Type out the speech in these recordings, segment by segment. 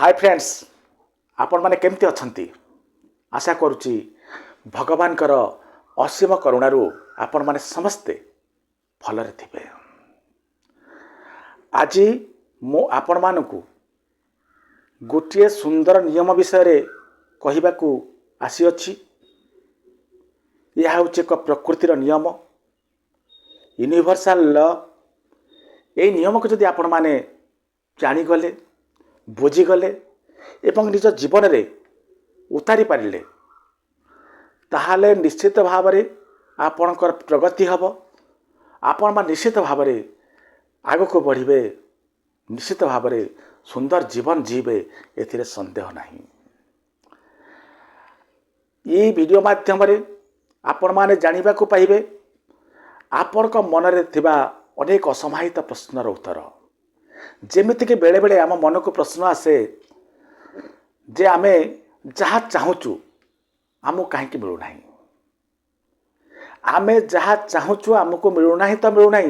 Hi friends, आपण माने केमती अछंती। आशा करुच्ची भगवान कर असीम करुणारू आपण माने समस्ते भलरे थिबे। आज मु आपण मानकु गोटे सुंदर नियम विषय रे कहिबाकू आसी अछि। यह हूँ एक प्रकृतिर नियम, यूनिवर्सल लॉ। ये नियम को जदि आपण माने जानीगले बुझीगले एवं निज जीवन रे उतारी पारिले ताहाले निश्चित भाव रे आपणकर प्रगति हब। आपण मा निश्चित भाव रे आगो को बढ़िबे, निश्चित भाव रे सुंदर जीवन जीवे, एथिरे संदेह नहीं। ये वीडियो माध्यम रे आपण माने जानिबा को पाइबे आपण को मन रे थिबा अनेक असमाहित प्रश्नर उत्तर। जेमिति कि बेले बेले आम मन को प्रश्न आसे जे आमे जहाँ चाहूचु आमको कहीं मिलूना, आमे जहाँ चाहूचु आमको मिलूना तो मिलूना,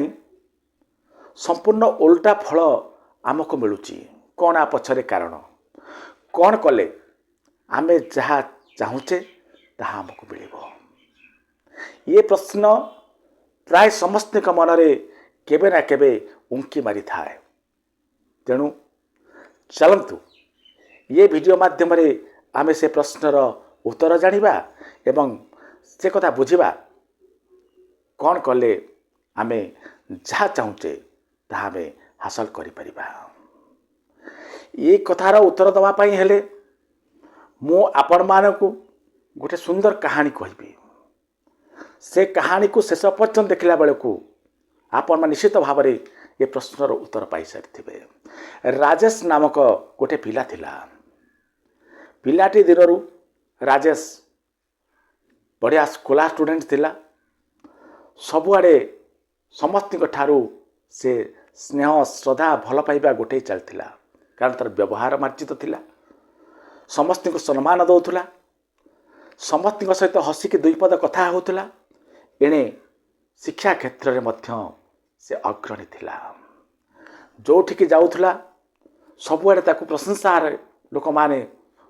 संपूर्ण उल्टा फल आमको मिलूची। कौन आ पछरे कारण, कौन कले आमे जहाँ चाहूचे ताहा आमको मिलिबो? ये प्रश्न प्राय समस्त मन रे केबे ना केबे उंकी मारी थाए। तेणु चलंतु ये वीडियो माध्यम रे आमे से प्रश्नर उत्तर जानिबा एवं से कथा बुझिबा कौन कले आमे जहाँ चाहूचे ताहा आमे हासिल करि परिबा। ये कथार उत्तर दवा पई हेले मु आपण मानकु गोटे सुंदर कहानी कहबी। से कहानी को शेष पर्यंत देखला बेलू आपण मान निश्चित भाव में ये प्रश्नर उत्तर पाई सारी। राजेश नामक गोटे पिला थिला। पिलाटी दिनरू राजेश बढ़िया स्कॉलर स्टूडेंट थिला। सबुआड़े समस्त ठारू से स्नेह श्रद्धा भल पाइबा गोटे चलता, कारण तार व्यवहार मार्जित थिला। समस्त को सम्मान दौला, समस्त सहित हसिकी दुई पद कथा होता। एणे शिक्षा क्षेत्र में मध्य से अग्रणी थिला। जोठिकी जाऊला सबुआड़े ताकू प्रशंसार लोक माने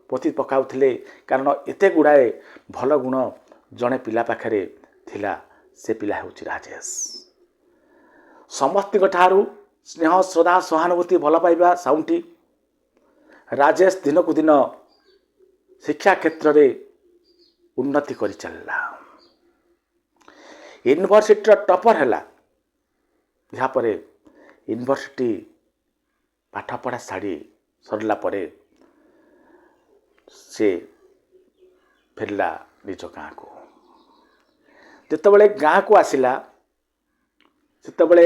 पोथी पकाउथिले, कारण एते गुड़ाए भल गुण जड़े पिला पाखरे थिला। से पिला होची राजेश। समस्त ठारू स्नेह श्रद्धा सहानुभूति भल पाइबा साउंटी राजेश दिन को दिन शिक्षा क्षेत्र में उन्नति करि चलला। यूनिवर्सिटी टॉपर है। यापर यूनिवर्सिटी पाठपढ़ा साड़ी सरला परे से फेरला निज गाँ को। जितेबले गाँ को आसिला सेतेबले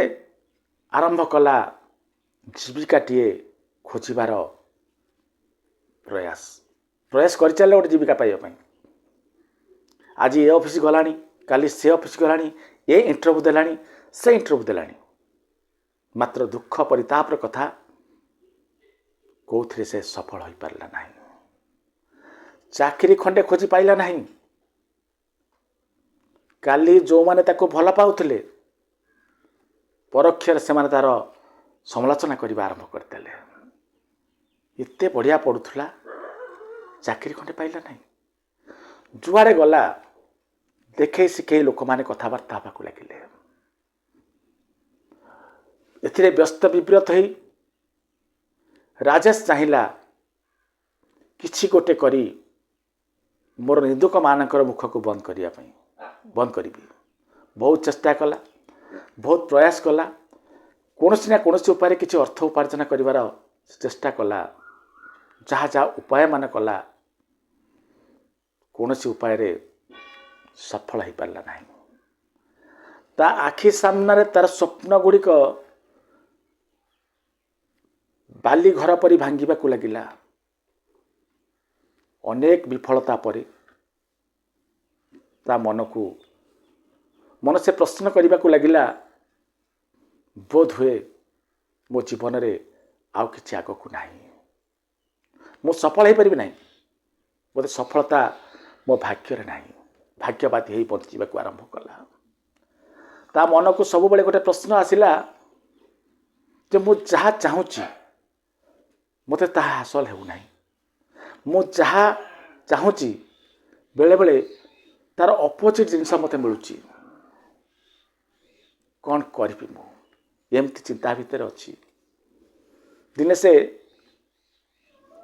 आरंभ कला जीविकाटीए खोजार प्रयास कर चले गोटे जीविका पाइबा। आज ये ऑफिस गलानी, काली से ऑफिस गलानी, ये इंटरव्यू देलानी, से इंटरव्यू देलानी। मात्र दुख परितापर कथा कौथिरे से सफल हो पारला नहीं। चाकरी खंडे खोजी पाइला नहीं। काली जो माने ताको भल पाउथिले परोक्षर से माने तार समालोचना करबा आरंभ करतेले। एते बढ़िया पड़ुथला, चाकरी खंडे पाइला नहीं। जुआरे गला देखे शिखे लोक माने कथबार्ता हवाक लगिले। एथिरे व्यस्त विव्रत हो राजेश चाहिला किछि गोटे करी मोर निदुक मानकर मुख को बंद करिया पई, बंद करिबी। बहुत चेष्टा कला, बहुत प्रयास कला, कोनोसी ना कोनोसी उपाय किछि अर्थ उपार्जन करिवार चेष्टा कला। जहाँ जहाँ उपाय मान कला, कोनोसी उपाय रे सफल हो पारला नहीं। ता आखि सामने तार स्वप्न गुड़िक बाली घर परी भांगिबा को लगिला। अनेक विफलता परे ता मन से प्रश्न करने को लगिला, बोध हुए मो जीवन रे आउ किछि आगो को नहीं, मो सफल हो पारिबि नहीं, बोधे सफलता मो भाग्य रे नहीं। भाग्यवादी ही बंचिबा को आरंभ कला। ता मन को सब बेले गोटे प्रश्न आसिला जे मु जहाँ चाहूची ମୋତେ ତାହା ହାସଲ ହେଉନାହିଁ। ମୁଁ ଯାହା ଚାହୁଁଛି ବେଳେବେଳେ ତାର ଅପୋଜିଟ୍ ଜିନିଷ ମୋତେ ମିଳୁଛି। କ'ଣ କରିବି ମୁଁ? ଏମିତି ଚିନ୍ତା ଭିତରେ ଅଛି। ଦିନେ ସେ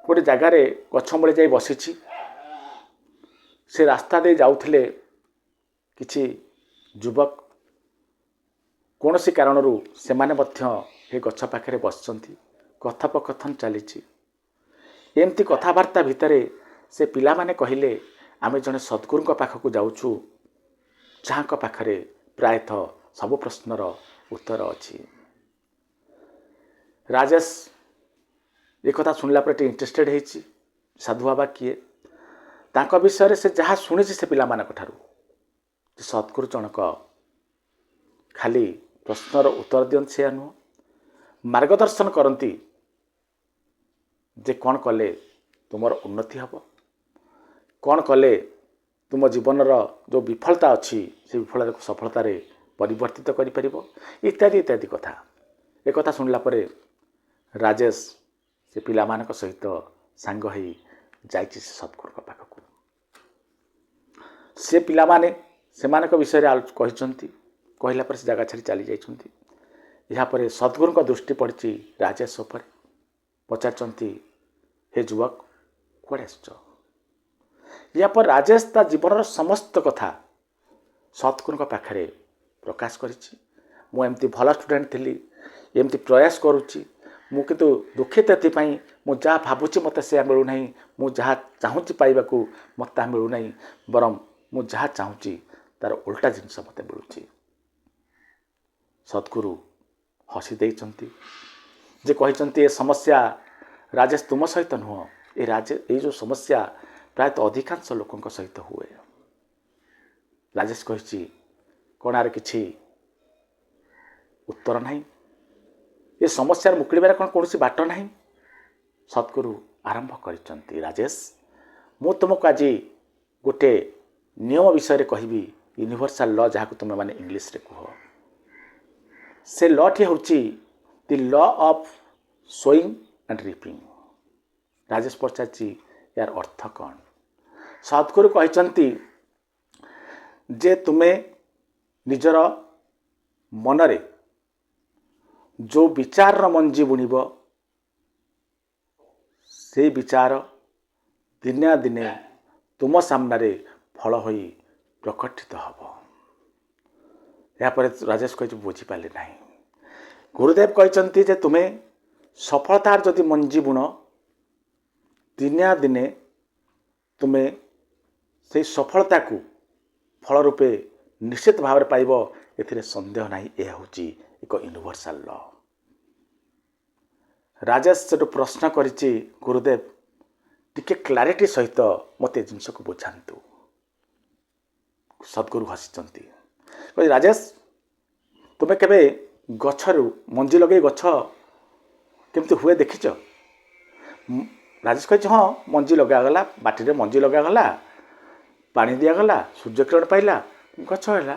ଗୋଟେ ଜାଗାରେ ଗଛ ମୂଳେ ଯାଇ ବସିଛି। ସେ ରାସ୍ତା ଦେଇ ଯାଉଥିଲେ କିଛି ଯୁବକ। କୌଣସି କାରଣରୁ ସେମାନେ ମଧ୍ୟ ଏ ଗଛ ପାଖରେ ବସିଛନ୍ତି। କଥୋପକଥନ ଚାଲିଛି। ଏମିତି କଥାବାର୍ତ୍ତା ଭିତରେ ସେ ପିଲାମାନେ କହିଲେ, ଆମେ ଜଣେ ସଦ୍ଗୁରୁଙ୍କ ପାଖକୁ ଯାଉଛୁ, ଯାହାଙ୍କ ପାଖରେ ପ୍ରାୟତଃ ସବୁ ପ୍ରଶ୍ନର ଉତ୍ତର ଅଛି। ରାଜେଶ ଏକଥା ଶୁଣିଲା ପରେ ଟିକେ ଇଣ୍ଟରେଷ୍ଟେଡ୍ ହେଇଛି। ସାଧୁ ବାବା କିଏ? ତାଙ୍କ ବିଷୟରେ ସେ ଯାହା ଶୁଣିଛି ସେ ପିଲାମାନଙ୍କ ଠାରୁ, ସଦ୍ଗୁରୁ ଜଣକ ଖାଲି ପ୍ରଶ୍ନର ଉତ୍ତର ଦିଅନ୍ତି ସେୟା ନୁହଁ, ମାର୍ଗଦର୍ଶନ କରନ୍ତି ଯେ କ'ଣ କଲେ ତୁମର ଉନ୍ନତି ହେବ, କ'ଣ କଲେ ତୁମ ଜୀବନର ଯେଉଁ ବିଫଳତା ଅଛି ସେ ବିଫଳତାକୁ ସଫଳତାରେ ପରିବର୍ତ୍ତିତ କରିପାରିବ, ଇତ୍ୟାଦି ଇତ୍ୟାଦି କଥା। ଏକଥା ଶୁଣିଲା ପରେ ରାଜେଶ ସେ ପିଲାମାନଙ୍କ ସହିତ ସାଙ୍ଗ ହୋଇ ଯାଇଛି ସେ ସଦ୍ଗୁରୁଙ୍କ ପାଖକୁ। ସେ ପିଲାମାନେ ସେମାନଙ୍କ ବିଷୟରେ କହିଛନ୍ତି। କହିଲା ପରେ ସେ ଜାଗା ଛାଡ଼ି ଚାଲି ଯାଇଛନ୍ତି। ଏହାପରେ ସଦ୍ଗୁରୁଙ୍କ ଦୃଷ୍ଟି ପଡ଼ିଛି ରାଜେଶ ଉପରେ। ପଚାରିଛନ୍ତି, ହେ ଯୁବକ, କୁଆଡ଼େ ଆସିଛ? ଏହାପରେ ରାଜେଶ ତା ଜୀବନର ସମସ୍ତ କଥା ସଦ୍ଗୁରୁଙ୍କ ପାଖରେ ପ୍ରକାଶ କରିଛି। ମୁଁ ଏମିତି ଭଲ ଷ୍ଟୁଡେଣ୍ଟ ଥିଲି, ଏମିତି ପ୍ରୟାସ କରୁଛି, ମୁଁ କିନ୍ତୁ ଦୁଃଖିତ ଏଥିପାଇଁ, ମୁଁ ଯାହା ଭାବୁଛି ମୋତେ ସେୟା ମିଳୁନାହିଁ, ମୁଁ ଯାହା ଚାହୁଁଛି ପାଇବାକୁ ମୋତେ ତାହା ମିଳୁନାହିଁ, ବରଂ ମୁଁ ଯାହା ଚାହୁଁଛି ତାର ଓଲଟା ଜିନିଷ ମୋତେ ମିଳୁଛି। ସଦ୍ଗୁରୁ ହସି ଦେଇଛନ୍ତି ଯେ କହିଛନ୍ତି, ଏ ସମସ୍ୟା ରାଜେଶ ତୁମ ସହିତ ନୁହଁ, ଏଇ ଯେଉଁ ସମସ୍ୟା ପ୍ରାୟତଃ ଅଧିକାଂଶ ଲୋକଙ୍କ ସହିତ ହୁଏ। ରାଜେଶ କହିଛି, କ'ଣ ଆର କିଛି ଉତ୍ତର ନାହିଁ? ଏ ସମସ୍ୟାର ମୁକୁଳିବାର କ'ଣ କୌଣସି ବାଟ ନାହିଁ? ସଦ୍ଗୁରୁ ଆରମ୍ଭ କରିଛନ୍ତି, ରାଜେଶ, ମୁଁ ତୁମକୁ ଆଜି ଗୋଟେ ନିୟମ ବିଷୟରେ କହିବି, ୟୁନିଭର୍ସାଲ ଲ, ଯାହାକୁ ତୁମେମାନେ ଇଂଲିଶରେ କୁହ। ସେ ଲଟି ହେଉଛି ଦି law of sewing and ରିପିଂ। Rajesh ପଚାରିଛି, ଏହାର ଅର୍ଥ କ'ଣ? ସଦ୍ଗୁରୁ କହିଛନ୍ତି ଯେ ତୁମେ ନିଜର ମନରେ ଯେଉଁ ବିଚାରର ମଞ୍ଜି ବୁଣିବ, ସେଇ ବିଚାର ଦିନେ ନା ଦିନେ ତୁମ ସାମ୍ନାରେ ଫଳ ହୋଇ ପ୍ରକଟିତ ହେବ। ଏହାପରେ ରାଜେଶ କହିଛି, ବୁଝିପାରିଲେ ନାହିଁ। ଗୁରୁଦେବ କହିଛନ୍ତି ଯେ ତୁମେ ସଫଳତାର ଯଦି ମଞ୍ଜି ବୁଣ, ଦିନେ ନା ଦିନେ ତୁମେ ସେଇ ସଫଳତାକୁ ଫଳ ରୂପେ ନିଶ୍ଚିତ ଭାବରେ ପାଇବ, ଏଥିରେ ସନ୍ଦେହ ନାହିଁ। ଏହା ହେଉଛି ଏକ ୟୁନିଭର୍ସାଲ ଲ। ରାଜେଶ ସେଠୁ ପ୍ରଶ୍ନ କରିଛି, ଗୁରୁଦେବ ଟିକେ କ୍ଲାରିଟି ସହିତ ମୋତେ ଏ ଜିନିଷକୁ ବୁଝାନ୍ତୁ। ସଦ୍ଗୁରୁ ହସିଛନ୍ତି, କହିଲେ, ରାଜେଶ, ତୁମେ କେବେ ଗଛରୁ ମଞ୍ଜି ଲଗେଇ ଗଛ କେମିତି ହୁଏ ଦେଖିଛ? ରାଜେଶ କହିଛି, ହଁ, ମଞ୍ଜି ଲଗାଗଲା, ମାଟିରେ ମଞ୍ଜି ଲଗାଗଲା, ପାଣି ଦିଆଗଲା, ସୂର୍ଯ୍ୟକିରଣ ପାଇଲା, ଗଛ ହେଲା।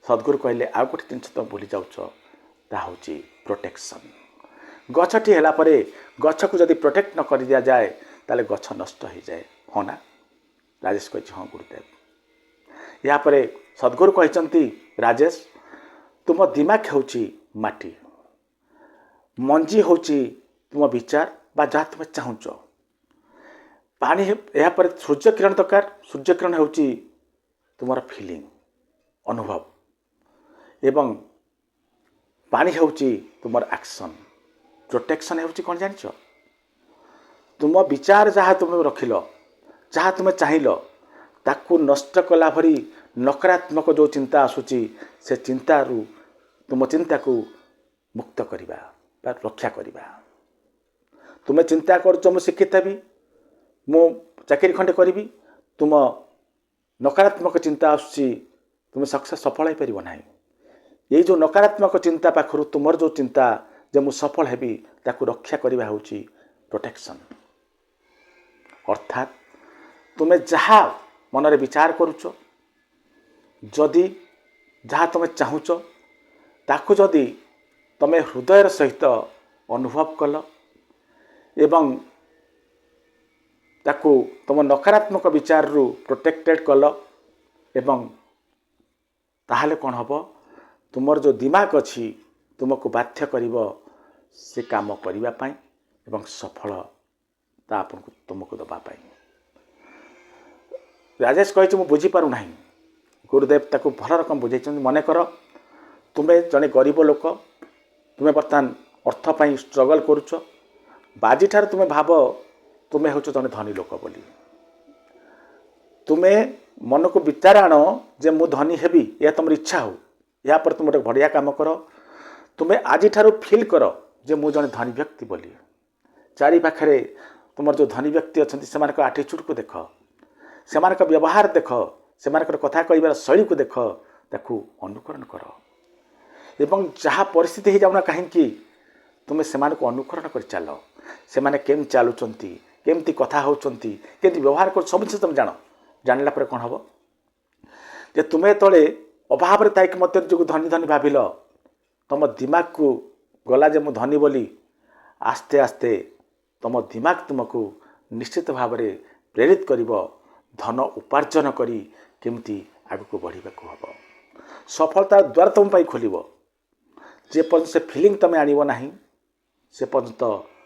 ସଦ୍ଗୁରୁ କହିଲେ, ଆଉ ଗୋଟେ ଜିନିଷ ତୁମେ ଭୁଲି ଯାଉଛ, ତାହା ହେଉଛି ପ୍ରୋଟେକ୍ସନ୍। ଗଛଟି ହେଲା ପରେ ଗଛକୁ ଯଦି ପ୍ରୋଟେକ୍ଟ ନ କରି ଦିଆଯାଏ ତାହେଲେ ଗଛ ନଷ୍ଟ ହୋଇଯାଏ, ହଁ ନା? ରାଜେଶ କହିଛି, ହଁ ଗୁରୁଦେବ। ଏହାପରେ ସଦ୍ଗୁରୁ କହିଛନ୍ତି, ରାଜେଶ, ତୁମ ଦିମାଗ ହେଉଛି ମାଟି, ମଞ୍ଜି ହେଉଛି ତୁମ ବିଚାର ବା ଯାହା ତୁମେ ଚାହୁଁଛ, ପାଣି, ଏହାପରେ ସୂର୍ଯ୍ୟକିରଣ ଦରକାର, ସୂର୍ଯ୍ୟକିରଣ ହେଉଛି ତୁମର ଫିଲିଂ, ଅନୁଭବ, ଏବଂ ପାଣି ହେଉଛି ତୁମର ଆକ୍ସନ୍। ପ୍ରୋଟେକ୍ସନ୍ ହେଉଛି କ'ଣ ଜାଣିଛ? ତୁମ ବିଚାର ଯାହା ତୁମେ ରଖିଲ, ଯାହା ତୁମେ ଚାହିଁଲ, ତାକୁ ନଷ୍ଟ କଲା ଭଳି ନକାରାତ୍ମକ ଯେଉଁ ଚିନ୍ତା ଆସୁଛି, ସେ ଚିନ୍ତାରୁ ତୁମ ଚିନ୍ତାକୁ ମୁକ୍ତ କରିବା ବା ରକ୍ଷା କରିବା। ତୁମେ ଚିନ୍ତା କରୁଛ ମୁଁ ଶିକ୍ଷିତ ହେବି, ମୁଁ ଚାକିରି ଖଣ୍ଡେ କରିବି, ତୁମ ନକାରାତ୍ମକ ଚିନ୍ତା ଆସୁଛି, ତୁମେ ସଫଳ ହୋଇପାରିବ ନାହିଁ। ଏଇ ଯେଉଁ ନକାରାତ୍ମକ ଚିନ୍ତା ପାଖରୁ ତୁମର ଯେଉଁ ଚିନ୍ତା ଯେ ମୁଁ ସଫଳ ହେବି, ତାକୁ ରକ୍ଷା କରିବା ହେଉଛି ପ୍ରୋଟେକ୍ସନ୍। ଅର୍ଥାତ୍ ତୁମେ ଯାହା ମନରେ ବିଚାର କରୁଛ, ଯଦି ଯାହା ତୁମେ ଚାହୁଁଛ, ତାକୁ ଯଦି ତୁମେ ହୃଦୟର ସହିତ ଅନୁଭବ କଲ, ଏବଂ ତାକୁ ତୁମ ନକାରାତ୍ମକ ବିଚାରରୁ ପ୍ରୋଟେକ୍ଟେଡ଼ କଲ ଏବଂ ତାହେଲେ କ'ଣ ହେବ, ତୁମର ଯେଉଁ ଦିମାଗ ଅଛି ତୁମକୁ ବାଧ୍ୟ କରିବ ସେ କାମ କରିବା ପାଇଁ ଏବଂ ସଫଳତା ଆପଣଙ୍କୁ ତୁମକୁ ଦେବା ପାଇଁ। ରାଜେଶ କହିଛି ମୁଁ ବୁଝିପାରୁନାହିଁ। ଗୁରୁଦେବ ତାକୁ ଭଲ ରକମ ବୁଝାଇଛନ୍ତି। ମନେକର ତୁମେ ଜଣେ ଗରିବ ଲୋକ, ତୁମେ ବର୍ତ୍ତମାନ ଅର୍ଥ ପାଇଁ ଷ୍ଟ୍ରଗଲ୍ କରୁଛ, ବାଜିଠାରୁ ତୁମେ ଭାବ ତୁମେ ହେଉଛ ଜଣେ ଧନୀ ଲୋକ ବୋଲି। ତୁମେ ମନକୁ ବିଚାର ଆଣ ଯେ ମୁଁ ଧନୀ ହେବି, ଏହା ତୁମର ଇଚ୍ଛା ହେଉ। ଏହାପରେ ତୁମେ ଗୋଟେ ବଢ଼ିଆ କାମ କର, ତୁମେ ଆଜିଠାରୁ ଫିଲ୍ କର ଯେ ମୁଁ ଜଣେ ଧନୀ ବ୍ୟକ୍ତି ବୋଲି। ଚାରି ପାଖରେ ତୁମର ଯେଉଁ ଧନୀ ବ୍ୟକ୍ତି ଅଛନ୍ତି ସେମାନଙ୍କ ଆଟିଚ୍ୟୁଡ଼କୁ ଦେଖ, ସେମାନଙ୍କ ବ୍ୟବହାର ଦେଖ, ସେମାନଙ୍କର କଥା କହିବାର ଶୈଳୀକୁ ଦେଖ, ତାକୁ ଅନୁକରଣ କର ଏବଂ ଯାହା ପରିସ୍ଥିତି ହେଇଯାଉନା କାହିଁକି ତୁମେ ସେମାନଙ୍କୁ ଅନୁକରଣ କରି ଚାଲ। ସେମାନେ କେମିତି ଚାଲୁଛନ୍ତି, କେମିତି କଥା ହେଉଛନ୍ତି, କେମିତି ବ୍ୟବହାର କରୁଛନ୍ତି, ସବୁ ଜିନିଷ ତୁମେ ଜାଣ। ଜାଣିଲା ପରେ କ'ଣ ହେବ ଯେ ତୁମେ ଯେତେବେଳେ ଅଭାବରେ ଥାଇକି ମଧ୍ୟ ନିଜକୁ ଧନୀ ଧନୀ ଭାବିଲ, ତୁମ ଦିମାଗକୁ ଗଲା ଯେ ମୁଁ ଧନୀ ବୋଲି, ଆସ୍ତେ ଆସ୍ତେ ତୁମ ଦିମାଗ ତୁମକୁ ନିଶ୍ଚିତ ଭାବରେ ପ୍ରେରିତ କରିବ ଧନ ଉପାର୍ଜନ କରି କେମିତି ଆଗକୁ ବଢ଼ିବାକୁ ହେବ। ସଫଳତାର ଦ୍ୱାର ତୁମ ପାଇଁ ଖୋଲିବ। ଯେ ପର୍ଯ୍ୟନ୍ତ ସେ ଫିଲିଂ ତୁମେ ଆଣିବ ନାହିଁ ସେ ପର୍ଯ୍ୟନ୍ତ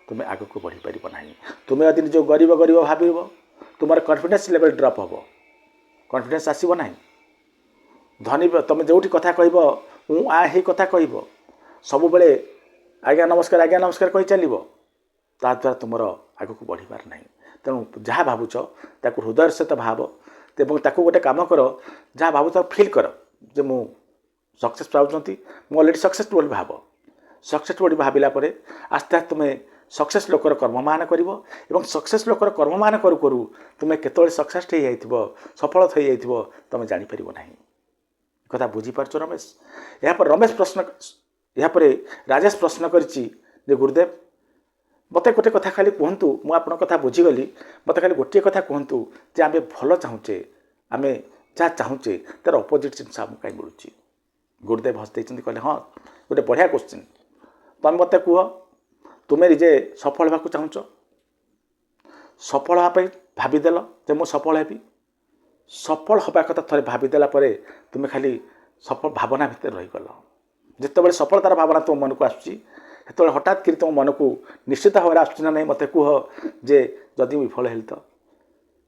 ତୁମେ ଆଗକୁ ବଢ଼ିପାରିବ ନାହିଁ। ତୁମେ ଯଦି ନିଜ ଗରିବ ଗରିବ ଭାବିବ, ତୁମର କନଫିଡେନ୍ସ ଲେଭେଲ୍ ଡ୍ରପ୍ ହେବ, କନଫିଡେନ୍ସ ଆସିବ ନାହିଁ। ଧନୀ ତୁମେ ଯେଉଁଠି କଥା କହିବ ହେଇ କଥା କହିବ, ସବୁବେଳେ ଆଜ୍ଞା ନମସ୍କାର କହି ଚାଲିବ, ତାଦ୍ୱାରା ତୁମର ଆଗକୁ ବଢ଼ିବାର ନାହିଁ। ତେଣୁ ଯାହା ଭାବୁଛ ତାକୁ ହୃଦୟର ସହିତ ଭାବ ଏବଂ ତାକୁ ଗୋଟେ କାମ କର, ଯାହା ଭାବୁଛ ଫିଲ୍ କର ଯେ ମୁଁ ସକ୍ସେସ୍ ପାଉଛନ୍ତି, ମୁଁ ଅଲରେଡ଼ି ସକ୍ସେସ୍ ବୋଲି ଭାବ। ସକ୍ସେସ୍ ବୋଲି ଭାବିଲା ପରେ ଆସ୍ତେ ଆସ୍ତେ ତୁମେ ସକ୍ସେସ୍ ଲୋକର କର୍ମମାନ କରିବ ଏବଂ ସକ୍ସେସ୍ ଲୋକର କର୍ମମାନ କରୁ କରୁ ତୁମେ କେତେବେଳେ ସକ୍ସେସ୍ ହେଇଯାଇଥିବ, ସଫଳ ହେଇଯାଇଥିବ ତୁମେ ଜାଣିପାରିବ ନାହିଁ। କଥା ବୁଝିପାରୁଛ ରମେଶ? ଏହାପରେ ରାଜେଶ ପ୍ରଶ୍ନ କରିଛି ଯେ ଗୁରୁଦେବ ମୋତେ ଗୋଟେ କଥା ଖାଲି କୁହନ୍ତୁ, ମୁଁ ଆପଣଙ୍କ କଥା ବୁଝିଗଲି, ମୋତେ ଖାଲି ଗୋଟିଏ କଥା କୁହନ୍ତୁ ଯେ ଆମେ ଭଲ ଚାହୁଁଛେ, ଆମେ ଯାହା ଚାହୁଁଛେ ତା'ର ଅପୋଜିଟ୍ ଜିନିଷ ଆମକୁ କାହିଁ ମିଳୁଛି? ଗୁରୁଦେବ ହସି ଦେଇଛନ୍ତି, କହିଲେ ହଁ ଗୋଟେ ବଢ଼ିଆ କୋଶ୍ଚିନ୍। ତୁମେ ମୋତେ କୁହ, ତୁମେ ନିଜେ ସଫଳ ହେବାକୁ ଚାହୁଁଛ, ସଫଳ ହେବା ପାଇଁ ଭାବିଦେଲ ଯେ ମୁଁ ସଫଳ ହେବି। ସଫଳ ହେବା କଥା ଥରେ ଭାବିଦେଲା ପରେ ତୁମେ ଖାଲି ସଫଳ ଭାବନା ଭିତରେ ରହିଗଲ। ଯେତେବେଳେ ସଫଳତାର ଭାବନା ତୁମ ମନକୁ ଆସୁଛି ସେତେବେଳେ ହଠାତ୍ କରି ତୁମ ମନକୁ ନିଶ୍ଚିତ ଭାବରେ ଆସୁଛି ନା ନାହିଁ, ମୋତେ କୁହ ଯେ ଯଦି ମୁଁ ବିଫଳ ହେଲି ତ,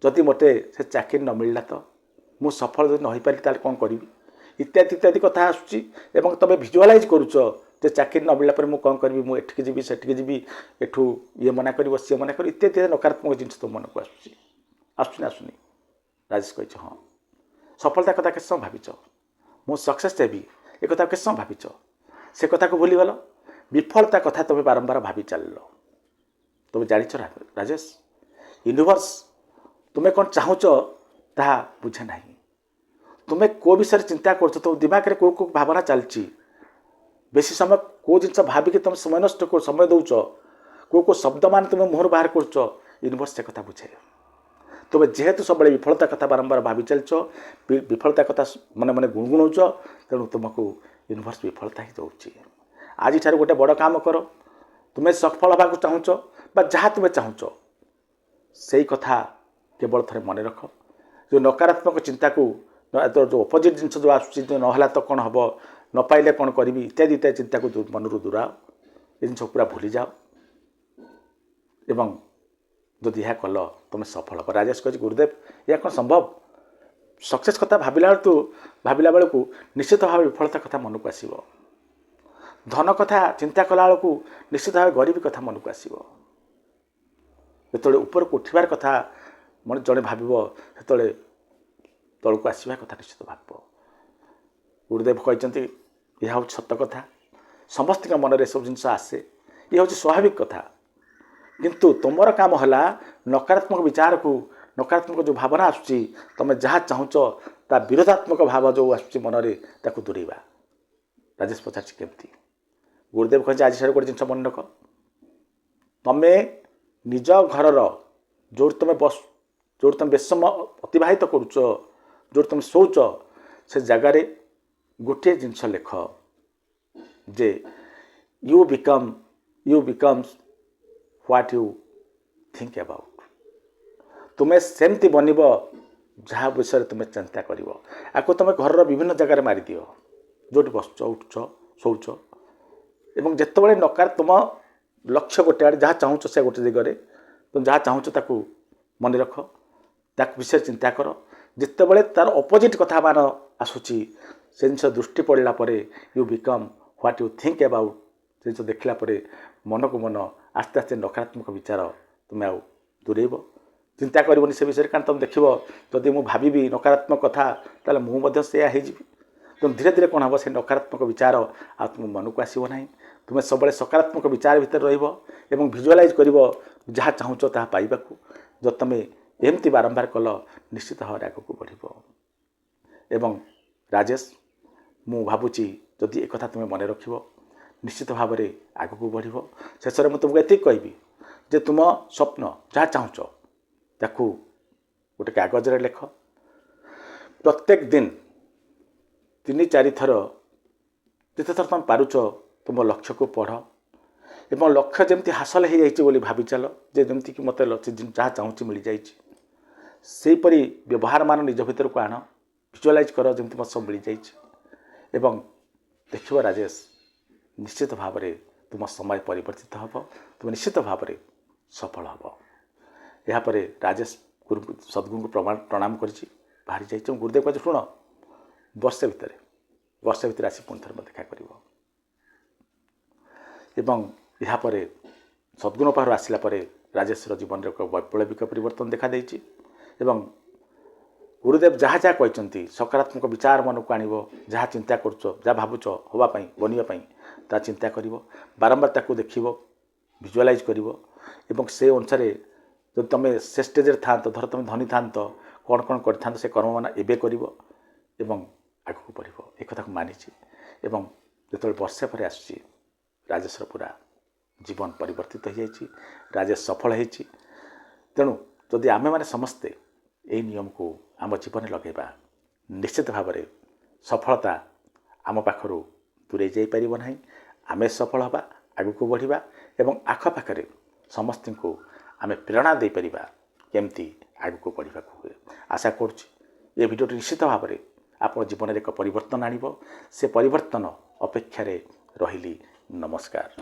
ଯଦି ମୋତେ ସେ ଚାକିରି ନ ମିଳିଲା ତ, ମୁଁ ସଫଳ ଯଦି ନ ହୋଇପାରିଲି ତାହେଲେ କ'ଣ କରିବି, ଇତ୍ୟାଦି ଇତ୍ୟାଦି କଥା ଆସୁଛି। ଏବଂ ତୁମେ ଭିଜୁଆଲାଇଜ୍ କରୁଛ ଯେ ଚାକିରି ନ ମିଳିଲା ପରେ ମୁଁ କ'ଣ କରିବି, ମୁଁ ଏଠିକି ଯିବି ସେଠିକି ଯିବି, ଏଠୁ ଇଏ ମନା କରିବ ସିଏ ମନା କରିବ, ଇତ୍ୟାଦି ନକାରାତ୍ମକ ଜିନିଷ ତୁମ ମନକୁ ଆସୁଛି ନା ଆସୁନି? ରାଜେଶ କହିଛି ହଁ। ସଫଳତା କଥା କେତେ ସମୟ ଭାବିଛ, ମୁଁ ସକ୍ସେସ୍ ହେବି ଏ କଥା କେତେ ସମୟ ଭାବିଛ? ସେ କଥାକୁ ଭୁଲିଗଲ, ବିଫଳତା କଥା ତୁମେ ବାରମ୍ବାର ଭାବି ଚାଲିଲ। ତୁମେ ଜାଣିଛ ରାଜେଶ, ୟୁନିଭର୍ସ ତୁମେ କ'ଣ ଚାହୁଁଛ ତାହା ବୁଝେ ନାହିଁ। ତୁମେ କେଉଁ ବିଷୟରେ ଚିନ୍ତା କରୁଛ, ତୁମ ଦିମାଗରେ କେଉଁ ଭାବନା ଚାଲିଛି, ବେଶୀ ସମୟ କେଉଁ ଜିନିଷ ଭାବିକି ତୁମେ ସମୟ ନଷ୍ଟ ସମୟ ଦେଉଛ, କେଉଁ ଶବ୍ଦ ମାନେ ତୁମେ ମୁହଁରୁ ବାହାର କରୁଛ, ୟୁନିଭର୍ସ ସେ କଥା ବୁଝେ। ତୁମେ ଯେହେତୁ ସବୁବେଳେ ବିଫଳତା କଥା ବାରମ୍ବାର ଭାବି ଚାଲିଛ, ବିଫଳତା କଥା ମନେ ମନେ ଗୁଣଗୁଣଉଛ, ତେଣୁ ତୁମକୁ ୟୁନିଭର୍ସ ବିଫଳତା ହିଁ ଦେଉଛି। ଆଜିଠାରୁ ଗୋଟେ ବଡ଼ କାମ କର, ତୁମେ ସଫଳ ହେବାକୁ ଚାହୁଁଛ ବା ଯାହା ତୁମେ ଚାହୁଁଛ ସେଇ କଥା କେବଳ ଥରେ ମନେ ରଖ। ଯେଉଁ ନକାରାତ୍ମକ ଚିନ୍ତାକୁ, ଯେଉଁ ଅପୋଜିଟ୍ ଜିନିଷ ଯେଉଁ ଆସୁଛି, ଯେଉଁ ନହେଲା ତ କ'ଣ ହେବ, ନ ପାଇଲେ କ'ଣ କରିବି, ଇତ୍ୟାଦି ଇତ୍ୟାଦି ଚିନ୍ତାକୁ ମନରୁ ଦୂରାଅ, ଏ ଜିନିଷ ପୁରା ଭୁଲିଯାଅ ଏବଂ ଯଦି ଏହା କଲ ତୁମେ ସଫଳ ହେବ। ରାଜେଶ କହିଛି ଗୁରୁଦେବ ଏହା କ'ଣ ସମ୍ଭବ? ସକ୍ସେସ୍ କଥା ଭାବିଲା ବେଳକୁ ନିଶ୍ଚିତ ଭାବେ ବିଫଳତା କଥା ମନକୁ ଆସିବ। ଧନ କଥା ଚିନ୍ତା କଲାବେଳକୁ ନିଶ୍ଚିତ ଭାବେ ଗରିବୀ କଥା ମନକୁ ଆସିବ। ଯେତେବେଳେ ଉପରକୁ ଉଠିବାର କଥା ଜଣେ ଭାବିବ ସେତେବେଳେ ତଳକୁ ଆସିବା କଥା ନିଶ୍ଚିତ ଭାବିବ। ଗୁରୁଦେବ କହିଛନ୍ତି ଏହା ହେଉଛି ସତ କଥା, ସମସ୍ତଙ୍କ ମନରେ ଏସବୁ ଜିନିଷ ଆସେ, ଇଏ ହେଉଛି ସ୍ୱାଭାବିକ କଥା। କିନ୍ତୁ ତୁମର କାମ ହେଲା ନକାରାତ୍ମକ ବିଚାରକୁ, ନକାରାତ୍ମକ ଯେଉଁ ଭାବନା ଆସୁଛି, ତୁମେ ଯାହା ଚାହୁଁଛ ତା ବିରୋଧାତ୍ମକ ଭାବ ଯେଉଁ ଆସୁଛି ମନରେ ତାକୁ ଦୂରେଇବା। ରାଜେଶ ପଚାରିଛି କେମିତି? ଗୁରୁଦେବ କହିଛି ଆଜିଠାରୁ ଗୋଟେ ଜିନିଷ ମନେ ରଖ, ତୁମେ ନିଜ ଘରର ଯେଉଁଠି ତୁମେ ବେଶ ସମୟ ଅତିବାହିତ କରୁଛ, ଯେଉଁଠି ତୁମେ ଶୋଉଛ, ସେ ଜାଗାରେ ଗୋଟିଏ ଜିନିଷ ଲେଖ ଯେ you becomes what you think about तुम्हें सेमती बनब जहाँ विषय तुम्हें चिंता कर आपको तुम घर विभिन्न जगार मारिद जो बसुच उठुच शौच एवं जिते नकार तुम लक्ष्य गोटे आड़े जहाँ चाहूच से गोटे दिगरे तुम जहाँ चाहूच ताकू मन रख ताक विषय चिंता कर जितेबाला तार अपोजिट कथा मान आसूची से जिन दृष्टि पड़ला you become what you think about से जिन देखला मन को मन आस्ते आस्ते नकारात्मक विचार तुम्हें आउ दूरेब चिंता करनी से विषय कारण तुम देख जदि मुझे भावी नकारात्मक कथा ताले मुझे हो तुम धीरे धीरे कौन हम से नकारात्मक विचार आ तुम मन को आसब ना तुम्हें सब सकारात्मक विचार भितर रही भिजुआलाइज कर जहाँ चाहूच ता पाइबा जब तुम एमती बारंबार कल निश्चित भाव में आगक बढ़ एवं राजेश मु भावुची जदि एक कथा तुम्हें मन रख निश्चित भाव में आगक बढ़ शेष में तुमको ये कहबी जे तुम स्वप्न जहाँ चाहूच ताकू गोटे कागज लेख प्रत्येक दिन 3-4 थर जिते थर तुम पारुच तुम लक्ष्य को पढ़ एवं लक्ष्य जमी हासिल हो जाए भावी चल जमी कि मत जहाँ चाहूँ मिल जापरी व्यवहार मान निज भर को आण विजुआलाइज कर जमी मत सब मिल जाए देख राजेश निश्चित भाव में तुम समय परिवर्तित हम तुम निश्चित भाव में सफल हम यापर राजेश गुरु सद्गुरु को प्रणाम कर बाहरी जाइए गुरुदेव कह शुण वर्षे भितर आसी पुणी थर देखा कर यापर सद्गुण पाहर आसला राजेशर जीवन में एक वैप्लविक परिवर्तन देखा देछि गुरुदेव जहाँ जहाँ कहते सकारात्मक विचार मन को आण जहाँ चिंता कर भावुच हाँपाई बनवाई ता चिंता कर बारंबार ताकू देख भिजुआलाइज कर से अनुसार जो तुम से स्टेज था धर तुम धनी था कौन कौन कर से कर्म मान एवं कर आगू बढ़ एक को मानी जो वर्षे पर आसूँ राजेश पूरा जीवन परिवर्तित हो जाए राजेश सफल हो तेणु जदि आमे माने समस्ते यही नियम को आम जीवन लगेगा निश्चित भाव में सफलता आम पाखर दूरे जापर ना आमे सफल हवा आगू को बढ़ा एवं आखपाखे समस्त को आम प्रेरणा दे परिबा केमती आगू को बढ़ा हुए आशा करुँच ये भिडियो निश्चित भाव में आप जीवन में एक परिवर्तन आनिब से परिवर्तन अपेक्षा रही नमस्कार।